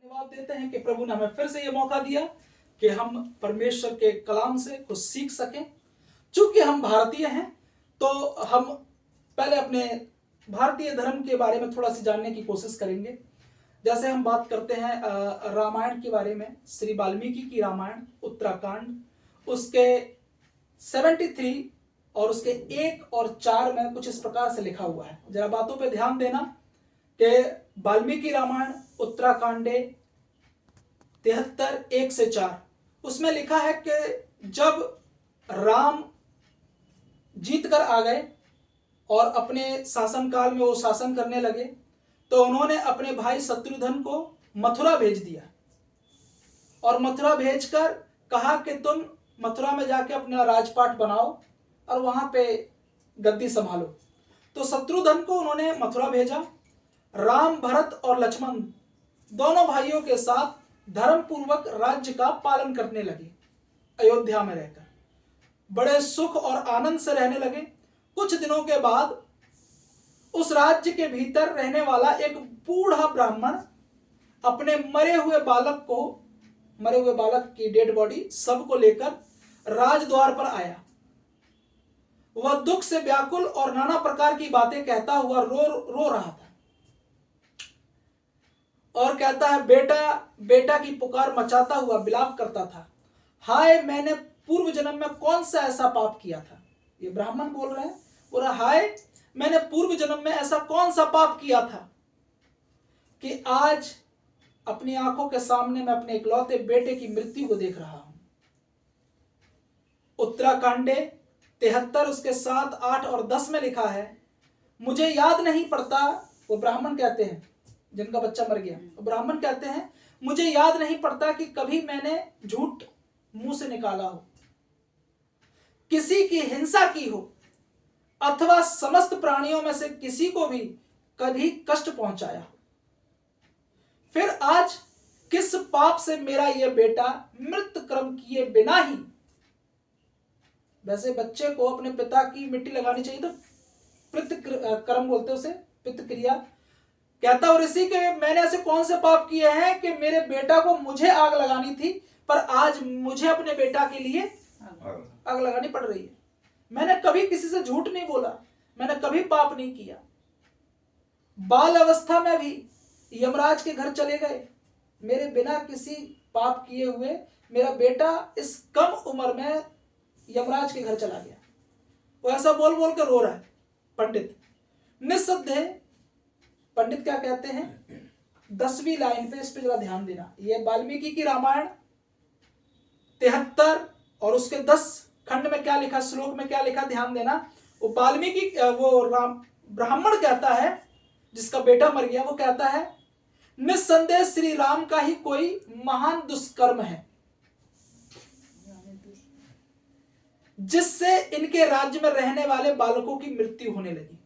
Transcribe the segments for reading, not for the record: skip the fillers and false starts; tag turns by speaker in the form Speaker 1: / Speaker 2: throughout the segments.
Speaker 1: धन्यवाद देते हैं कि प्रभु ने हमें फिर से ये मौका दिया कि हम परमेश्वर के कलाम से कुछ सीख सकें। चूंकि हम भारतीय हैं तो हम पहले अपने भारतीय धर्म के बारे में थोड़ा सी जानने की कोशिश करेंगे। जैसे हम बात करते हैं रामायण के बारे में, श्री वाल्मीकि की रामायण उत्तराखंड, उसके 73 और उसके 1 और 4 में कुछ इस प्रकार से लिखा हुआ है। जरा बातों पे ध्यान देना कि वाल्मीकि रामायण उत्तराखंडे 73 1 से 4 उसमें लिखा है कि जब राम जीत कर आ गए और अपने शासनकाल में वो शासन करने लगे तो उन्होंने अपने भाई शत्रुघ्न को मथुरा भेज दिया और मथुरा भेजकर कहा कि तुम मथुरा में जाके अपना राजपाट बनाओ और वहां पे गद्दी संभालो। तो शत्रुघ्न को उन्होंने मथुरा भेजा। राम, भरत और लक्ष्मण दोनों भाइयों के साथ धर्म पूर्वक राज्य का पालन करने लगे। अयोध्या में रहकर बड़े सुख और आनंद से रहने लगे। कुछ दिनों के बाद उस राज्य के भीतर रहने वाला एक बूढ़ा ब्राह्मण अपने मरे हुए बालक की डेड बॉडी सबको लेकर राजद्वार पर आया। वह दुख से व्याकुल और नाना प्रकार की बातें कहता हुआ रो रहा था और कहता है, बेटा बेटा की पुकार मचाता हुआ विलाप करता था। हाय, मैंने पूर्व जन्म में कौन सा ऐसा पाप किया था। ये ब्राह्मण बोल रहे हैं, बोल रहा, हाय, मैंने पूर्व जन्म में ऐसा कौन सा पाप किया था कि आज अपनी आंखों के सामने मैं अपने इकलौते बेटे की मृत्यु को देख रहा हूं। उत्तराखंडे 73 उसके 7, 8 और 10 में लिखा है, मुझे याद नहीं पड़ता। वो ब्राह्मण कहते हैं जिनका बच्चा मर गया, वो ब्राह्मण कहते हैं, मुझे याद नहीं पड़ता कि कभी मैंने झूठ मुंह से निकाला हो, किसी की हिंसा की हो अथवा समस्त प्राणियों में से किसी को भी कभी कष्ट पहुंचाया। फिर आज किस पाप से मेरा यह बेटा मृत कर्म किए बिना ही, वैसे बच्चे को अपने पिता की मिट्टी लगानी चाहिए तो पितृ कर्म बोलते उसे, पितृ क्रिया। कहता और इसी के मैंने ऐसे कौन से पाप किए हैं कि मेरे बेटा को मुझे आग लगानी थी पर आज मुझे अपने बेटा के लिए आग लगानी पड़ रही है। मैंने कभी किसी से झूठ नहीं बोला, मैंने कभी पाप नहीं किया। बाल अवस्था में भी यमराज के घर चले गए, मेरे बिना किसी पाप किए हुए मेरा बेटा इस कम उम्र में यमराज के घर चला गया। वो ऐसा बोल बोल कर रो रहा है। पंडित निस्संदेह, पंडित क्या कहते हैं 10वीं लाइन पे, इस पे जरा ध्यान देना। ये वाल्मीकि की रामायण 73 और उसके 10 खंड में क्या लिखा, श्लोक में क्या लिखा, ध्यान देना। वो वाल्मीकि ब्राह्मण कहता है जिसका बेटा मर गया, वो कहता है, निस्संदेह श्री राम का ही कोई महान दुष्कर्म है जिससे इनके राज्य में रहने वाले बालकों की मृत्यु होने लगी।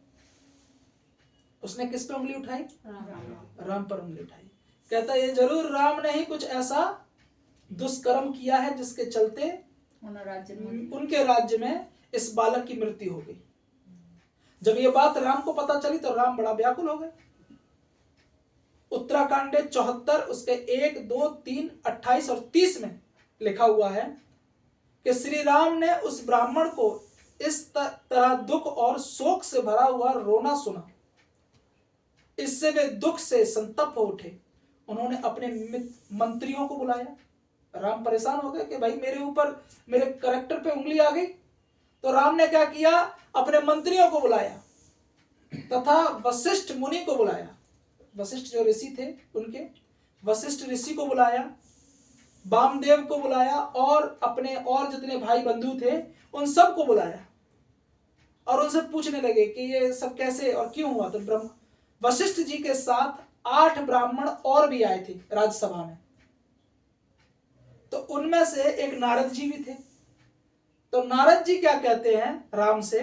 Speaker 1: उसने किस पे उंगली उठाई? राम पर उंगली उठाई। कहता है ये जरूर राम ने ही कुछ ऐसा दुष्कर्म किया है जिसके चलते उनके राज्य में इस बालक की मृत्यु हो गई। जब ये बात राम को पता चली तो राम बड़ा व्याकुल हो गए। उत्तराखंड 74 उसके 1, 2, 3, 28 और 30 में लिखा हुआ है कि श्री राम ने उस ब्राह्मण को इस तरह दुख और शोक से भरा हुआ रोना सुना। इससे वे दुख से संतप्त हो उठे। उन्होंने अपने मंत्रियों को बुलाया। राम परेशान हो गए कि भाई मेरे ऊपर, मेरे कैरेक्टर पे उंगली आ गई। तो राम ने क्या किया, अपने मंत्रियों को बुलाया तथा वशिष्ठ मुनि को बुलाया। वशिष्ठ जो ऋषि थे उनके, वशिष्ठ ऋषि को बुलाया, वामदेव को बुलाया और अपने और जितने भाई बंधु थे उन सब को बुलाया और उनसे पूछने लगे कि ये सब कैसे और क्यों हुआ। तो वशिष्ठ जी के साथ 8 ब्राह्मण और भी आए थे राज्यसभा में। तो उनमें से एक नारद जी भी थे। तो नारद जी क्या कहते हैं राम से,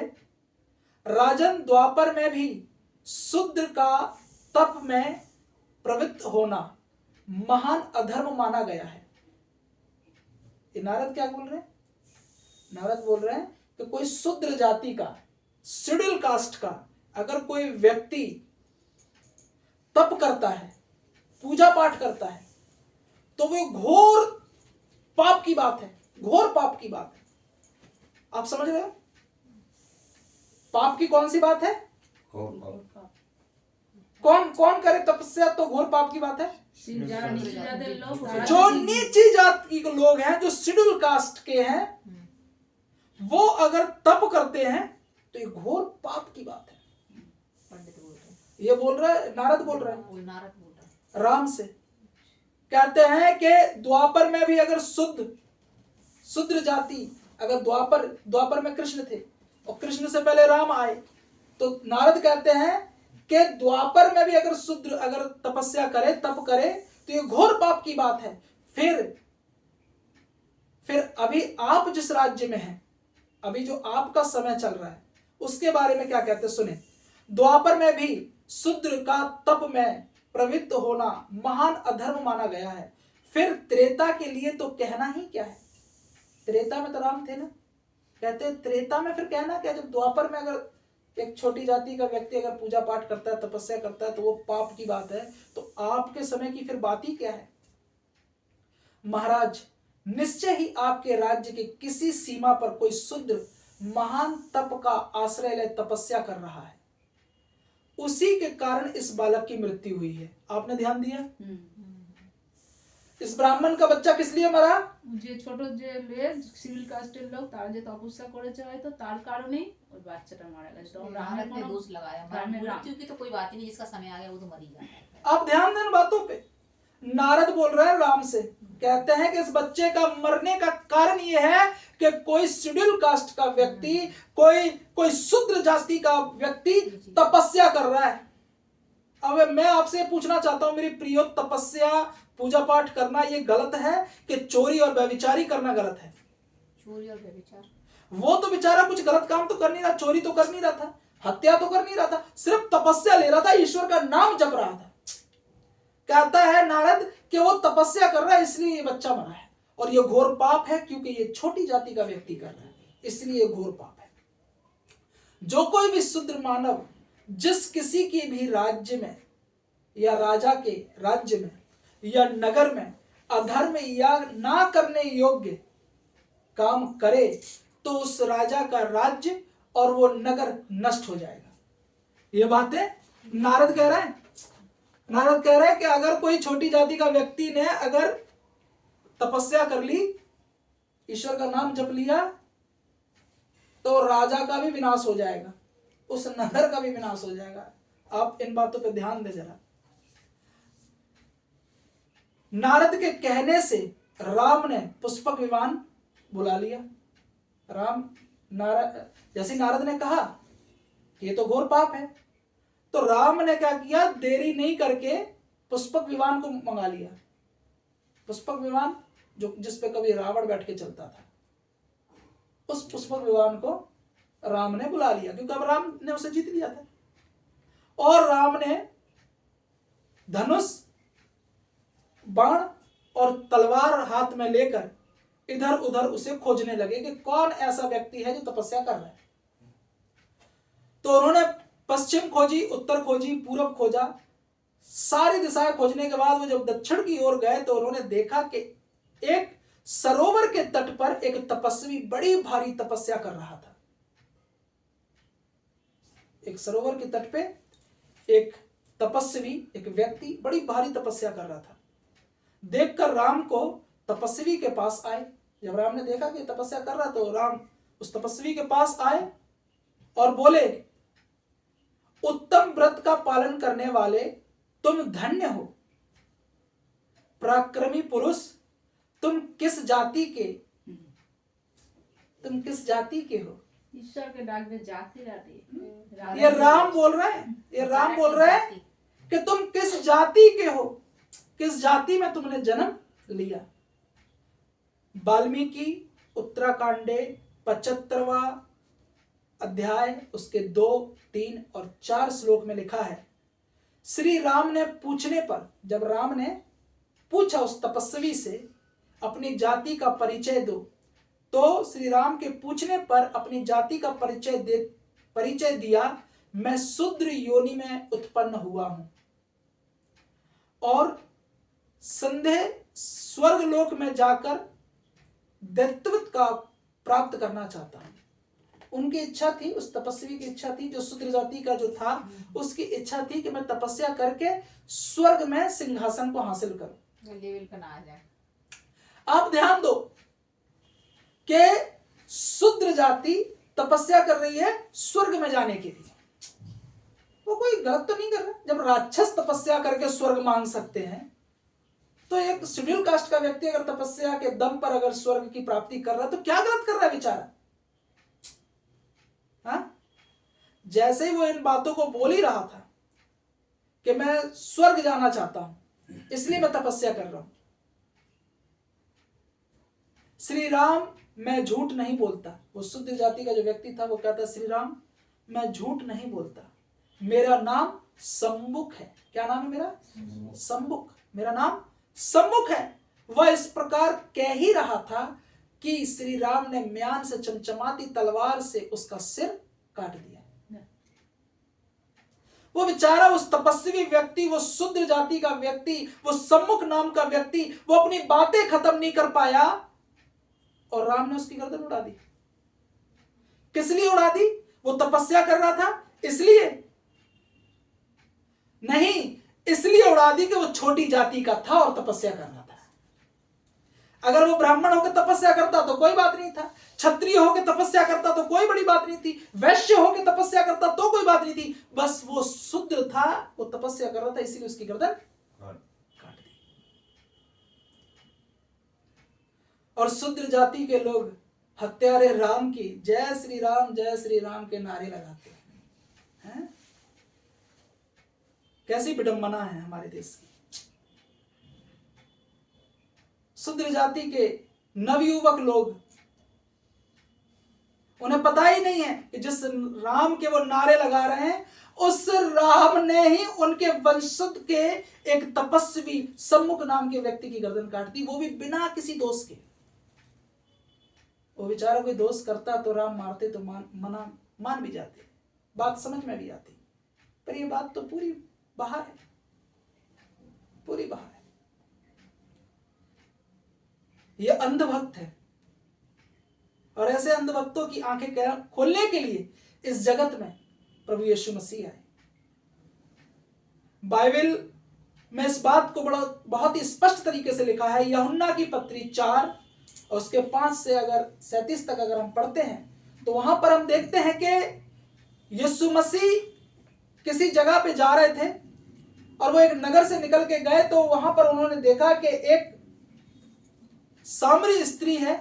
Speaker 1: राजन द्वापर में भी शूद्र का तप में प्रवृत्त होना महान अधर्म माना गया है। ये नारद क्या बोल रहे हैं? नारद बोल रहे हैं कि कोई शूद्र जाति का, शेड्यूल कास्ट का अगर कोई व्यक्ति तप करता है, पूजा पाठ करता है तो वो घोर पाप की बात है, घोर पाप की बात है। आप समझ रहे हो? पाप की कौन सी बात है? कौन कौन करे तपस्या तो घोर पाप की बात है। जो नीची जाति के लोग हैं, जो शेड्यूल कास्ट के हैं, वो अगर तप करते हैं तो ये घोर पाप की बात है।
Speaker 2: पंडित बोल रहे,
Speaker 1: ये बोल रहा है, नारद बोल रहा है,
Speaker 2: नारद बोल रहा है
Speaker 1: राम से। कहते हैं कि द्वापर में भी अगर शूद्र जाति, अगर द्वापर में कृष्ण थे और कृष्ण से पहले राम आए, तो नारद कहते हैं कि द्वापर में भी अगर शूद्र अगर तपस्या करे, तप करे, तो ये घोर पाप की बात है। फिर अभी आप जिस राज्य में हैं, अभी जो आपका समय चल रहा है, उसके बारे में क्या कहते हैं सुने। द्वापर में भी शूद्र का तप में प्रवृत्त होना महान अधर्म माना गया है। फिर त्रेता के लिए तो कहना ही क्या है। त्रेता में तो राम थे ना, कहते हैं त्रेता में फिर कहना क्या। जब द्वापर में अगर एक छोटी जाति का व्यक्ति अगर पूजा पाठ करता है, तपस्या करता है, तो वो पाप की बात है, तो आपके समय की फिर बात ही क्या है। महाराज, निश्चय ही आपके राज्य के किसी सीमा पर कोई शूद्र महान तप का आश्रय ले तपस्या कर रहा है, उसी के कारण इस बालक की मृत्यु हुई है। आपने ध्यान दिया? इस ब्राह्मण का बच्चा किस लिए मरा?
Speaker 3: যে ছোট যে লোক সিভিল কাস্টের লোক তারা যে তপস্যা করেছে হয়তো তার কারণেই ওই বাচ্চাটা মারা গেছে। তো
Speaker 2: राम ने दोष लगाया,
Speaker 3: राम ने
Speaker 2: मृत्यु की तो कोई बात ही नहीं, जिसका समय आ गया वो तो मर ही जाता है।
Speaker 1: आप ध्यान दें बातों पे। नारद बोल रहे हैं राम से, कहते हैं कि इस बच्चे का मरने का कारण यह है कि कोई शेड्यूल कास्ट का व्यक्ति, कोई शूद्र जाति का व्यक्ति तपस्या कर रहा है। अब मैं आपसे पूछना चाहता हूं मेरी प्रियो, तपस्या पूजा पाठ करना ये गलत है कि चोरी और व्यभिचारी करना गलत है?
Speaker 2: चोरी और व्यभिचार,
Speaker 1: वो तो बेचारा कुछ गलत काम तो कर नहीं रहा, चोरी तो कर नहीं रहा था, हत्या तो कर नहीं रहा था, सिर्फ तपस्या ले रहा था, ईश्वर का नाम जप रहा था। कहता है नारद कि वो तपस्या कर रहा है इसलिए ये बच्चा मरा है, और ये घोर पाप है क्योंकि ये छोटी जाति का व्यक्ति कर रहा है, इसलिए घोर पाप है। जो कोई भी शूद्र मानव जिस किसी की भी राज्य में या राजा के राज्य में या नगर में अधर्म या ना करने योग्य काम करे, तो उस राजा का राज्य और वो नगर नष्ट हो जाएगा। ये बातें नारद कह रहे हैं। नारद कह रहे हैं कि अगर कोई छोटी जाति का व्यक्ति ने अगर तपस्या कर ली, ईश्वर का नाम जप लिया, तो राजा का भी विनाश हो जाएगा, उस नगर का भी विनाश हो जाएगा। आप इन बातों पे ध्यान दे जरा। नारद के कहने से राम ने पुष्पक विमान बुला लिया। जैसे नारद ने कहा कि ये तो घोर पाप है, तो राम ने क्या किया, देरी नहीं करके पुष्पक विमान को मंगा लिया। पुष्पक विमान जो जिस पे कभी रावण बैठ के चलता था, उस पुष्पक विमान को राम ने बुला लिया, क्योंकि अब राम ने उसे जीत लिया था। और राम ने धनुष, बाण और तलवार हाथ में लेकर इधर उधर उसे खोजने लगे कि कौन ऐसा व्यक्ति है जो तपस्या कर रहा है। तो उन्होंने पश्चिम खोजी, उत्तर खोजी, पूरब खोजा, सारी दिशाएं खोजने के बाद वो जब दक्षिण की ओर गए तो उन्होंने देखा कि एक सरोवर के तट पर एक तपस्वी बड़ी भारी तपस्या कर रहा था। एक सरोवर के तट पे एक तपस्वी, एक व्यक्ति बड़ी भारी तपस्या कर रहा था। देखकर राम को तपस्वी के पास आए। जब राम ने देखा कि तपस्या कर रहा, तो राम उस तपस्वी के पास आए और बोले, उत्तम व्रत का पालन करने वाले तुम धन्य हो। पराक्रमी पुरुष, तुम किस जाति के हो?
Speaker 3: ईश्वर के डाक में जाति रहती।
Speaker 1: ये राम बोल रहे हैं, ये राम बोल रहे हैं कि तुम किस जाति के हो, किस जाति में तुमने जन्म लिया। वाल्मीकि उत्तराकांडे 75वां अध्याय उसके 2, 3 और 4 श्लोक में लिखा है, श्री राम ने पूछने पर, जब राम ने पूछा उस तपस्वी से अपनी जाति का परिचय दो, तो श्री राम के पूछने पर अपनी जाति का परिचय दिया, मैं शूद्र योनि में उत्पन्न हुआ हूं और संदेह स्वर्ग लोक में जाकर दैत्यत्व का प्राप्त करना चाहता हूं। उनकी इच्छा थी, उस तपस्वी की इच्छा थी, जो शूद्र जाति का जो था, उसकी इच्छा थी कि मैं तपस्या करके स्वर्ग में सिंहासन को हासिल करूं।
Speaker 2: लेवल पर ना आ जाए।
Speaker 1: आप ध्यान दो कि शूद्र जाति तपस्या कर रही है स्वर्ग में जाने के लिए। वो कोई गलत तो नहीं कर रहा। जब राक्षस तपस्या करके स्वर्ग मांग सकते हैं, तो एक शेड्यूल कास्ट का व्यक्ति अगर तपस्या के दम पर अगर स्वर्ग की प्राप्ति कर रहा है, तो क्या गलत कर रहा है बेचारा? हाँ? जैसे ही वो इन बातों को बोल ही रहा था कि मैं स्वर्ग जाना चाहता हूं, इसलिए मैं तपस्या कर रहा हूं। श्री राम, मैं झूठ नहीं बोलता। वो शूद्र जाति का जो व्यक्ति था वो कहता, श्री राम मैं झूठ नहीं बोलता, मेरा नाम सम्मुख है। क्या नाम है मेरा? सम्मुख। मेरा नाम सम्मुख है। वह इस प्रकार कह ही रहा था कि श्री राम ने म्यान से चमचमाती तलवार से उसका सिर काट दिया। वो बेचारा, उस तपस्वी व्यक्ति, वो शूद्र जाति का व्यक्ति, वो सम्मुख नाम का व्यक्ति, वो अपनी बातें खत्म नहीं कर पाया और राम ने उसकी गर्दन उड़ा दी। किस लिए उड़ा दी? वो तपस्या कर रहा था इसलिए नहीं, इसलिए उड़ा दी कि वो छोटी जाति का था और तपस्या कर रहा था। अगर वो ब्राह्मण होकर तपस्या करता तो कोई बात नहीं था, क्षत्रिय होकर तपस्या करता तो कोई बड़ी बात नहीं थी, वैश्य होकर तपस्या करता तो कोई बात नहीं थी। बस वो शूद्र था, वो तपस्या कर रहा था, इसीलिए उसकी गर्दन काट दी। और शूद्र जाति के लोग हत्यारे राम की जय श्री राम के नारे लगाते हैं। कैसी विडंबना है हमारे देश की। शूद्र जाति के नवयुवक लोग, उन्हें पता ही नहीं है कि जिस राम के वो नारे लगा रहे हैं, उस राम ने ही उनके वंशज के एक तपस्वी सम्मुख नाम के व्यक्ति की गर्दन काट दी, वो भी बिना किसी दोष के। वो बेचारा कोई दोष करता तो राम मारते तो मान भी जाते, बात समझ में भी आती। पर ये बात तो पूरी बाहर है, पूरी बाहर है। ये अंधभक्त है और ऐसे अंधभक्तों की आंखें खोलने के लिए इस जगत में प्रभु यीशु मसीह आए। बाइबल में इस बात को बहुत ही स्पष्ट तरीके से लिखा है। यूहन्ना की पत्री 4 और उसके 5 से अगर 37 तक अगर हम पढ़ते हैं तो वहां पर हम देखते हैं कि यीशु मसीह किसी जगह पे जा रहे थे और वो एक नगर से निकल के गए, तो वहां पर उन्होंने देखा कि एक सामरी स्त्री है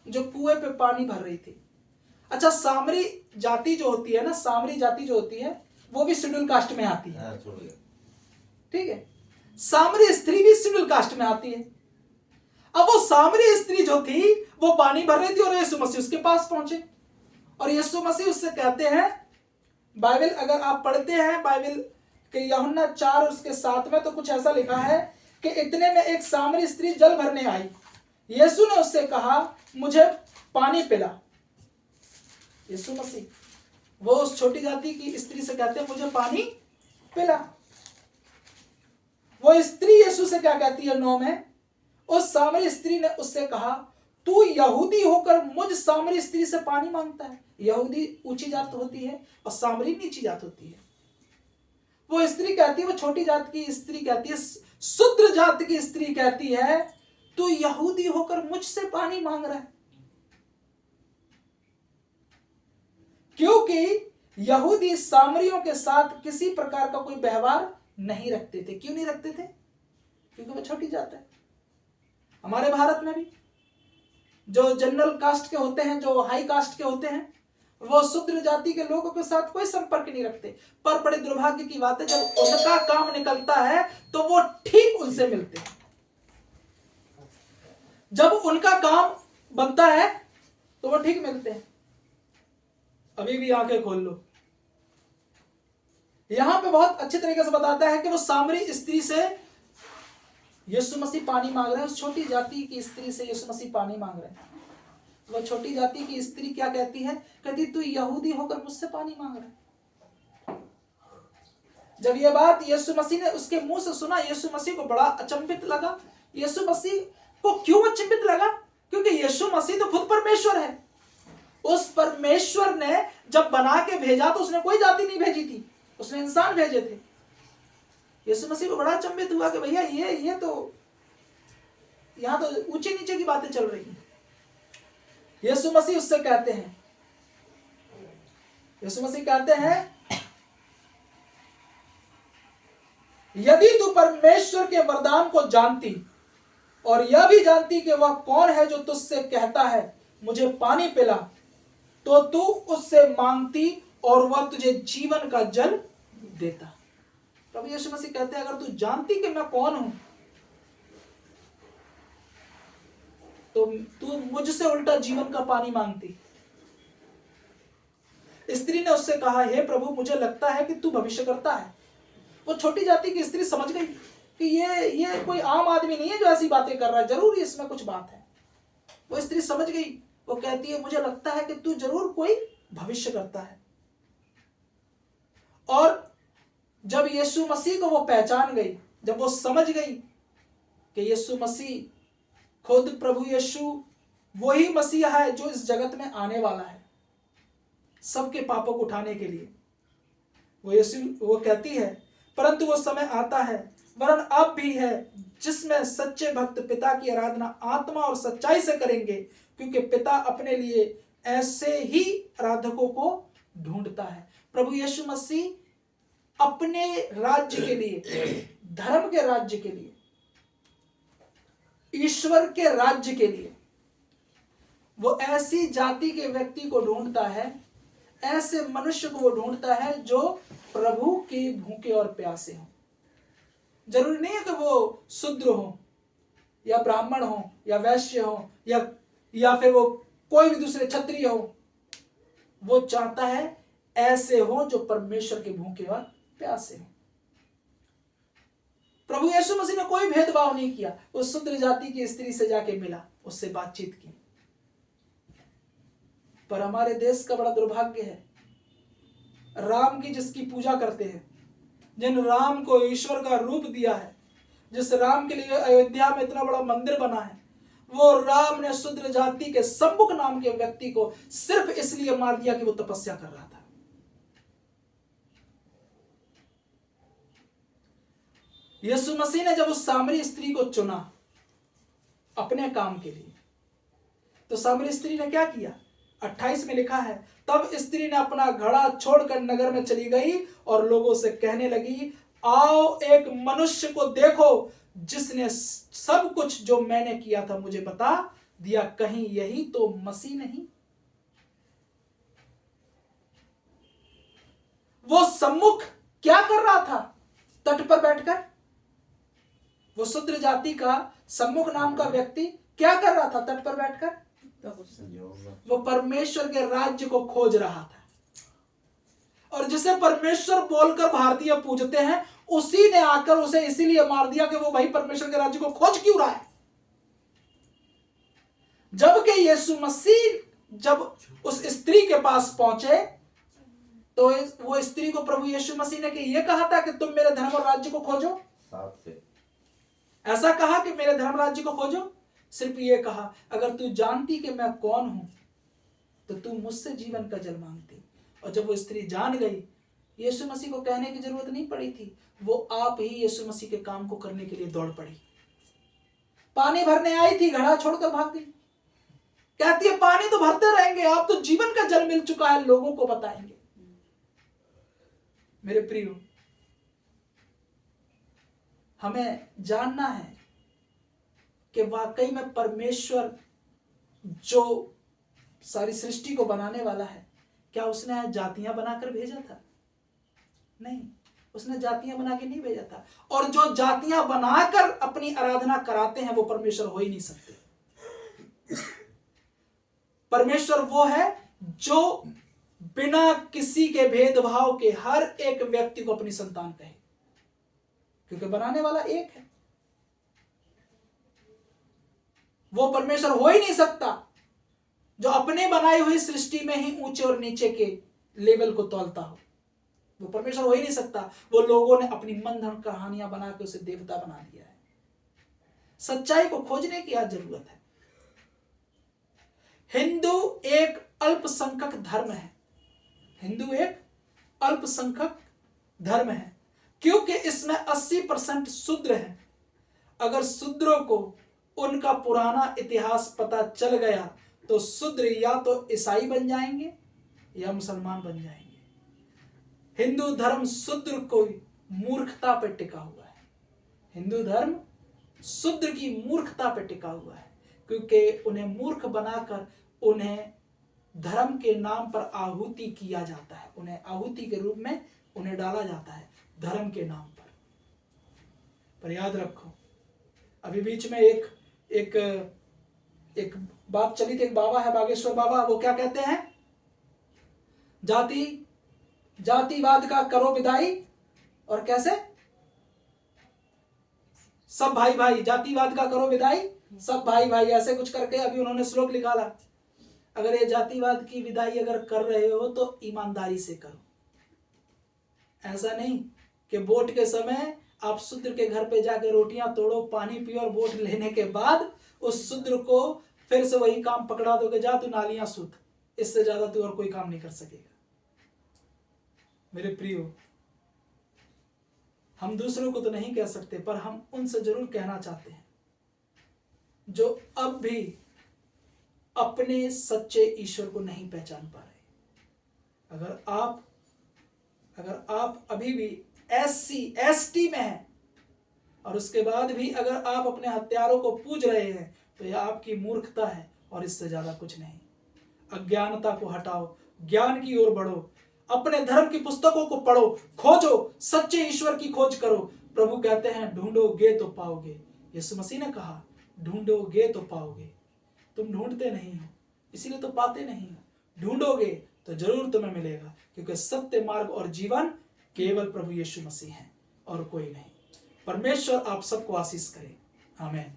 Speaker 1: जो कुएं पे पानी भर रही थी। अच्छा, सामरी जाति जो होती है ना, सामरी जाति जो होती है वो भी शेड्यूल कास्ट में आती है, ठीक है। सामरी स्त्री भी शेड्यूल कास्ट में आती है। अब वो सामरी स्त्री जो थी वो पानी भर रही थी और यीशु मसीह उसके पास पहुंचे और यीशु मसीह उससे कहते हैं, बाइबल अगर आप पढ़ते हैं बाइबल के यूहन्ना 4 और उसके 7 में, तो कुछ ऐसा लिखा है कि इतने में एक सामरी स्त्री जल भरने आई। यीशु ने उससे कहा, मुझे पानी पिला। यीशु मसीह वो उस छोटी जाति की स्त्री से कहते हैं, मुझे पानी पिला। वो स्त्री यीशु से क्या कहती है 9 में, उस सामरी स्त्री ने उससे कहा, तू यहूदी होकर मुझ सामरी स्त्री से पानी मांगता है। यहूदी ऊंची जात होती है और सामरी नीची जात होती है। वो स्त्री कहती है, वो छोटी जात की स्त्री कहती है, शूद्र जात की स्त्री कहती है, तू यहूदी होकर मुझसे पानी मांग रहा है। क्योंकि यहूदी सामरियों के साथ किसी प्रकार का कोई व्यवहार नहीं रखते थे। क्यों नहीं रखते थे? क्योंकि वो छोटी जात है। हमारे भारत में भी जो जनरल कास्ट के होते हैं, जो हाई कास्ट के होते हैं, वो शूद्र जाति के लोगों के साथ कोई संपर्क नहीं रखते। पर बड़े दुर्भाग्य की बात है, जब उनका काम निकलता है तो वो ठीक उनसे मिलते हैं। जब उनका काम बनता है तो वो ठीक मिलते हैं। अभी भी आंखें खोल लो, यहां पे बहुत अच्छे तरीके से बताता है कि वो सामरी स्त्री से यीशु मसीह पानी मांग रहे हैं। उस छोटी जाति की स्त्री से यीशु मसीह पानी मांग रहे हैं। वो छोटी जाति की स्त्री क्या कहती है? कहती, तू यहूदी होकर मुझसे पानी मांग रहा है। जब ये बात यीशु मसीह ने उसके मुंह से सुना, यीशु मसीह को बड़ा अचंभित लगा। यीशु मसीह को क्यों अचंभित लगा? क्योंकि यीशु मसीह तो खुद परमेश्वर है। उस परमेश्वर ने जब बना के भेजा तो उसने कोई जाति नहीं भेजी थी, उसने इंसान भेजे थे। यीशु मसीह को बड़ा अचंभित हुआ कि भैया ये तो यहां तो ऊंचे नीचे की बातें चल रही हैं। यीशु मसीह उससे कहते हैं, यीशु मसीह कहते हैं, यदि तू परमेश्वर के वरदान को जानती और यह भी जानती कि वह कौन है जो तुझसे कहता है मुझे पानी पिला, तो तू उससे मांगती और वह तुझे जीवन का जल देता। प्रभु यीशु मसीह कहते हैं, अगर तू जानती कि मैं कौन हूं तो तू मुझसे उल्टा जीवन का पानी मांगती। स्त्री ने उससे कहा, हे प्रभु, मुझे लगता है कि तू भविष्यद्वक्ता है। वो छोटी जाति की स्त्री समझ गई कि ये कोई आम आदमी नहीं है जो ऐसी बातें कर रहा है, जरूर इसमें कुछ बात है। वो स्त्री समझ गई, वो कहती है, मुझे लगता है कि तू जरूर कोई भविष्यद्वक्ता है। और जब यीशु मसीह को वो पहचान गई, जब वो समझ गई कि यीशु मसीह खुद प्रभु यीशु वही मसीहा है जो इस जगत में आने वाला है सबके पापों को उठाने के लिए, वो कहती है, परंतु वो समय आता है, वरन अब भी है, जिसमें सच्चे भक्त पिता की आराधना आत्मा और सच्चाई से करेंगे, क्योंकि पिता अपने लिए ऐसे ही आराधकों को ढूंढता है। प्रभु यीशु मसीह अपने राज्य के लिए, धर्म के राज्य के लिए, ईश्वर के राज्य के लिए वो ऐसी जाति के व्यक्ति को ढूंढता है, ऐसे मनुष्य को वो ढूंढता है जो प्रभु के भूखे और प्यासे हों। जरूरी नहीं है कि वो शूद्र हो या ब्राह्मण हो या वैश्य हो या फिर वो कोई भी दूसरे क्षत्रिय हो। वो चाहता है ऐसे हो जो परमेश्वर के भूखे और प्यासे हो। प्रभु यीशु मसीह ने कोई भेदभाव नहीं किया। उस शूद्र जाति की स्त्री से जाके मिला, उससे बातचीत की। पर हमारे देश का बड़ा दुर्भाग्य है, राम की जिसकी पूजा करते हैं, जिन राम को ईश्वर का रूप दिया है, जिस राम के लिए अयोध्या में इतना बड़ा मंदिर बना है, वो राम ने शूद्र जाति के सम्मुख नाम के व्यक्ति को सिर्फ इसलिए मार दिया कि वो तपस्या कर रहा था। यीशु मसीह ने जब उस सामरी स्त्री को चुना अपने काम के लिए, तो सामरी स्त्री ने क्या किया? 28 में लिखा है, तब स्त्री ने अपना घड़ा छोड़कर नगर में चली गई और लोगों से कहने लगी, आओ एक मनुष्य को देखो जिसने सब कुछ जो मैंने किया था मुझे बता दिया, कहीं यही तो मसीह नहीं? वो सम्मुख क्या कर रहा था? तट पर बैठकर वो शूद्र जाति का सम्मुख नाम का व्यक्ति क्या कर रहा था? तट पर बैठकर वो परमेश्वर के राज्य को खोज रहा था। और जिसे परमेश्वर बोलकर भारतीय पूजते हैं, उसी ने आकर उसे इसीलिए मार दिया कि वो भाई परमेश्वर के राज्य को खोज क्यों रहा है। जबकि यीशु मसीह जब उस स्त्री के पास पहुंचे तो वो स्त्री को प्रभु यीशु मसीह ने ये कहा था कि तुम मेरे धर्म और राज्य को खोजो। ऐसा कहा कि मेरे धर्म राज्य को खोजो? सिर्फ ये कहा, अगर तू जानती कि मैं कौन हूं तो तू मुझसे जीवन का जल मांगती। और जब वो स्त्री जान गई, यीशु मसीह को कहने की जरूरत नहीं पड़ी थी, वो आप ही यीशु मसीह के काम को करने के लिए दौड़ पड़ी। पानी भरने आई थी, घड़ा छोड़कर भाग गई। कहती है पानी तो भरते रहेंगे, आप तो जीवन का जल मिल चुका है, लोगों को बताएंगे। मेरे प्रियो, हमें जानना है कि वाकई में परमेश्वर जो सारी सृष्टि को बनाने वाला है, क्या उसने जातियां बनाकर भेजा था? नहीं, उसने जातियां बना के नहीं भेजा था। और जो जातियां बनाकर अपनी आराधना कराते हैं वो परमेश्वर हो ही नहीं सकते। परमेश्वर वो है जो बिना किसी के भेदभाव के हर एक व्यक्ति को अपनी संतान कहे, क्योंकि बनाने वाला एक है। वो परमेश्वर हो ही नहीं सकता जो अपने बनाई हुई सृष्टि में ही ऊंचे और नीचे के लेवल को तौलता हो। वो परमेश्वर हो ही नहीं सकता। वो लोगों ने अपनी मनगढ़ंत कहानियां बना के उसे देवता बना दिया है। सच्चाई को खोजने की आज जरूरत है। हिंदू एक अल्पसंख्यक धर्म है। हिंदू एक अल्पसंख्यक धर्म है क्योंकि इसमें 80% शूद्र है। अगर शूद्रों को उनका पुराना इतिहास पता चल गया तो शूद्र या तो ईसाई बन जाएंगे या मुसलमान बन जाएंगे। हिंदू धर्म शूद्र को मूर्खता पर टिका हुआ है। हिंदू धर्म शूद्र की मूर्खता पर टिका हुआ है क्योंकि उन्हें मूर्ख बनाकर उन्हें धर्म के नाम पर आहुति किया जाता है। उन्हें आहुति के रूप में उन्हें डाला जाता है धर्म के नाम पर याद रखो, अभी बीच में एक बात चली थी। एक बाबा है, बागेश्वर बाबा, वो क्या कहते हैं? जातिवाद का करो विदाई और कैसे सब भाई भाई, जातिवाद का करो विदाई सब भाई भाई, ऐसे कुछ करके अभी उन्होंने श्लोक निकाला। अगर ये जातिवाद की विदाई अगर कर रहे हो तो ईमानदारी से करो। ऐसा नहीं कि वोट के समय आप शूद्र के घर पे जाके रोटियां तोड़ो, पानी पियो और वोट लेने के बाद उस शूद्र को फिर से वही काम पकड़ा दो कि जा तू नालियां सूत। इससे ज्यादा तू और कोई काम नहीं कर सकेगा। मेरे प्रियो, हम दूसरों को तो नहीं कह सकते पर हम उनसे जरूर कहना चाहते हैं जो अब भी अपने सच्चे ईश्वर को नहीं पहचान पा रहे। अगर आप अभी भी SC/ST में हैं और उसके बाद भी अगर आप अपने हत्यारों को पूज रहे हैं तो यह आपकी मूर्खता है और इससे ज्यादा कुछ नहीं। अज्ञानता को हटाओ, ज्ञान की ओर बढ़ो, अपने धर्म की पुस्तकों को पढ़ो, खोजो, सच्चे ईश्वर की खोज करो। प्रभु कहते हैं ढूंढोगे तो पाओगे। यीशु मसीह ने कहा ढूंढोगे तो पाओगे। तुम ढूंढते नहीं हो इसीलिए तो पाते नहीं हो। ढूंढोगे तो जरूर तुम्हें मिलेगा क्योंकि सत्य, मार्ग और जीवन केवल प्रभु यीशु मसीह है और कोई नहीं। परमेश्वर आप सबको आशीष करे। आमीन।